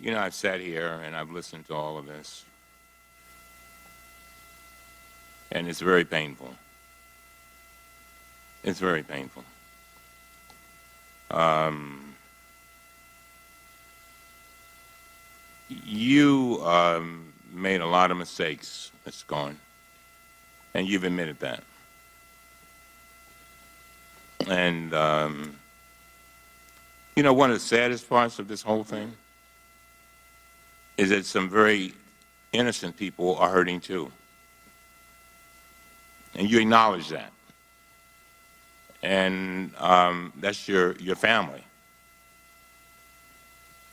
I've sat here and I've listened to all of this, and it's very painful. It's very painful. You made a lot of mistakes, Mr. Cohen, and you've admitted that. And, one of the saddest parts of this whole thing is that some very innocent people are hurting too. And you acknowledge that. And that's your family.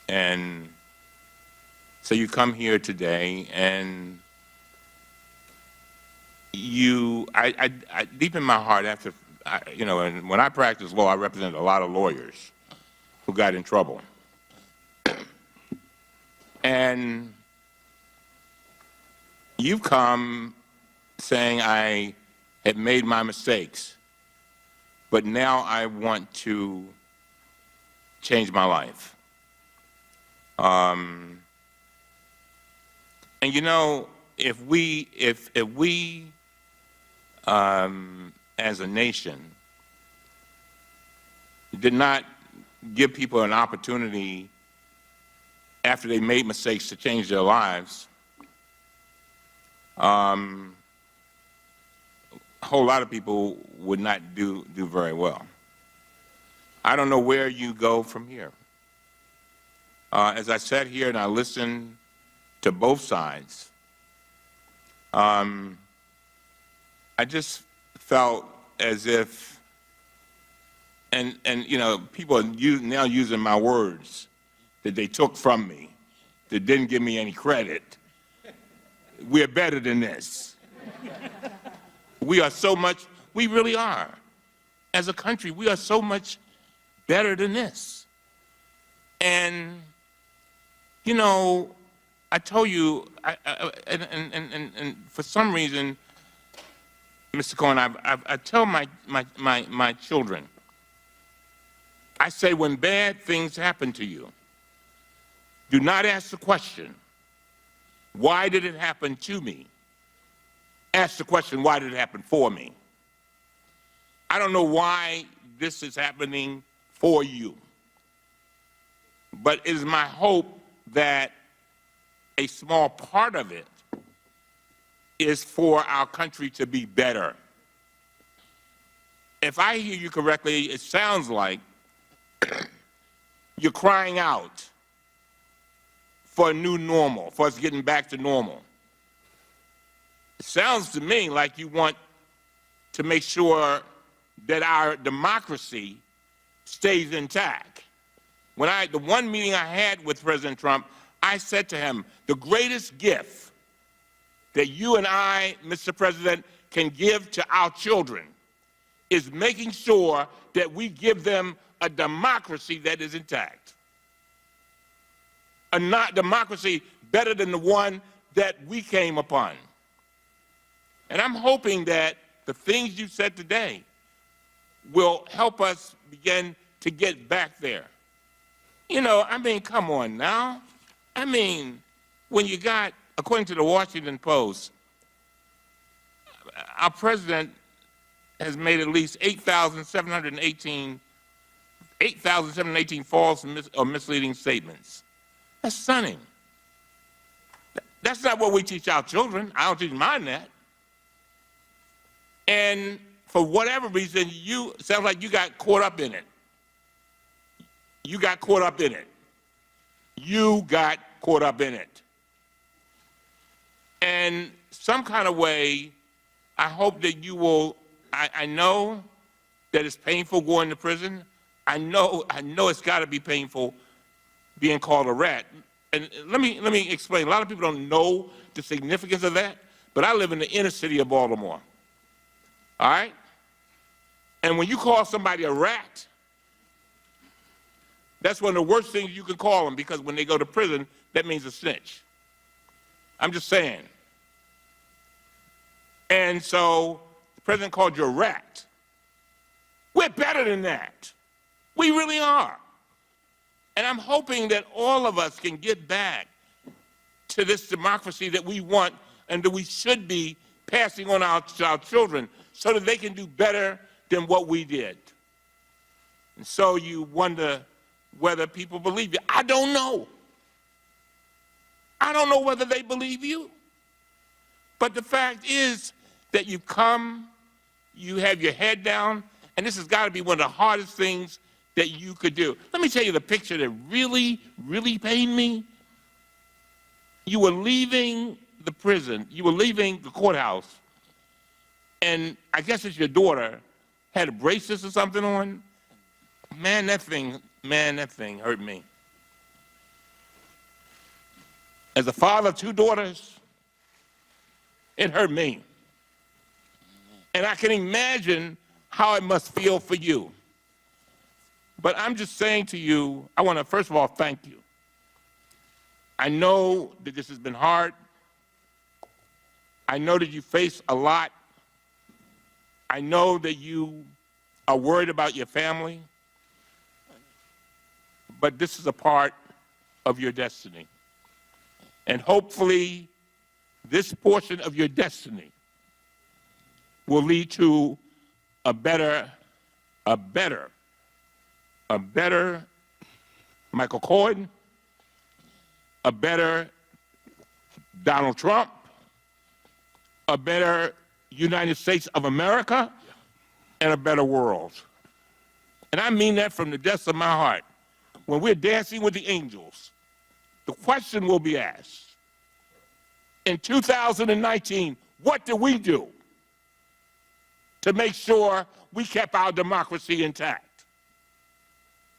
And so you come here today and I deep in my heart, and when I practiced law, I represented a lot of lawyers who got in trouble. And you've come saying I had made my mistakes, but now I want to change my life. And if we as a nation did not give people an opportunity after they made mistakes to change their lives, a whole lot of people would not do very well. I don't know where you go from here. As I sat here and I listened to both sides, I just felt as if, and people are now using my words that they took from me, that didn't give me any credit. We're better than this. We really are. As a country, we are so much better than this. And, I told you, and for some reason, Mr. Cohen, I tell my children, I say, when bad things happen to you, do not ask the question, why did it happen to me? Ask the question, why did it happen for me? I don't know why this is happening for you, but it is my hope that a small part of it is for our country to be better. If I hear you correctly, it sounds like you're crying out for a new normal, for us getting back to normal. It sounds to me like you want to make sure that our democracy stays intact. The one meeting I had with President Trump, I said to him, the greatest gift that you and I, Mr. President, can give to our children is making sure that we give them a democracy that is intact. A democracy better than the one that we came upon. And I'm hoping that the things you said today will help us begin to get back there. Come on now. When you got, according to the Washington Post, our president has made at least 8,718 false or misleading statements. That's stunning. That's not what we teach our children. I don't teach mine that. And for whatever reason, sounds like you got caught up in it. You got caught up in it. You got caught up in it. And some kind of way, I hope that you will, I know that it's painful going to prison. I know it's got to be painful being called a rat. And let me explain. A lot of people don't know the significance of that, but I live in the inner city of Baltimore. All right? And when you call somebody a rat, that's one of the worst things you can call them, because when they go to prison, that means a snitch. I'm just saying. And so the president called you a rat. We're better than that. We really are. And I'm hoping that all of us can get back to this democracy that we want and that we should be passing on to our children so that they can do better than what we did. And so you wonder whether people believe you. I don't know. I don't know whether they believe you. But the fact is that you come, you have your head down, and this has got to be one of the hardest things that you could do. Let me tell you the picture that really, really pained me. You were leaving the prison, you were leaving the courthouse, and I guess it's your daughter had a braces or something on. Man, that thing hurt me. As a father of two daughters, it hurt me. And I can imagine how it must feel for you. But I'm just saying to you, I want to first of all thank you. I know that this has been hard. I know that you face a lot. I know that you are worried about your family. But this is a part of your destiny. And hopefully, this portion of your destiny will lead to a better Michael Cohen, a better Donald Trump, a better United States of America, and a better world. And I mean that from the depths of my heart. When we're dancing with the angels, the question will be asked, in 2019, what did we do to make sure we kept our democracy intact?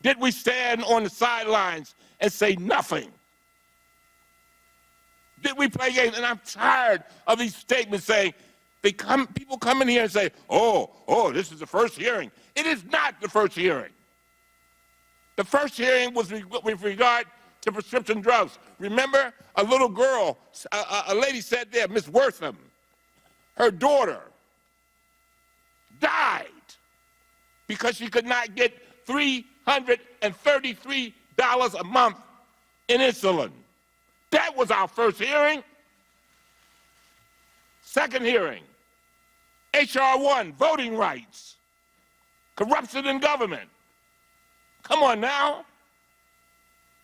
Did we stand on the sidelines and say nothing? Did we play games? And I'm tired of these statements saying, people come in here and say, oh, this is the first hearing. It is not the first hearing. The first hearing was with regard to prescription drugs. Remember, a little girl, a lady sat there, Miss Wortham, her daughter died because she could not get $333 a month in insulin. That was our first hearing. Second hearing, H.R. 1, voting rights, corruption in government. Come on now.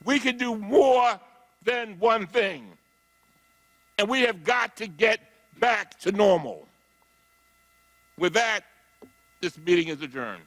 We can do more than one thing. And we have got to get back to normal. With that, this meeting is adjourned.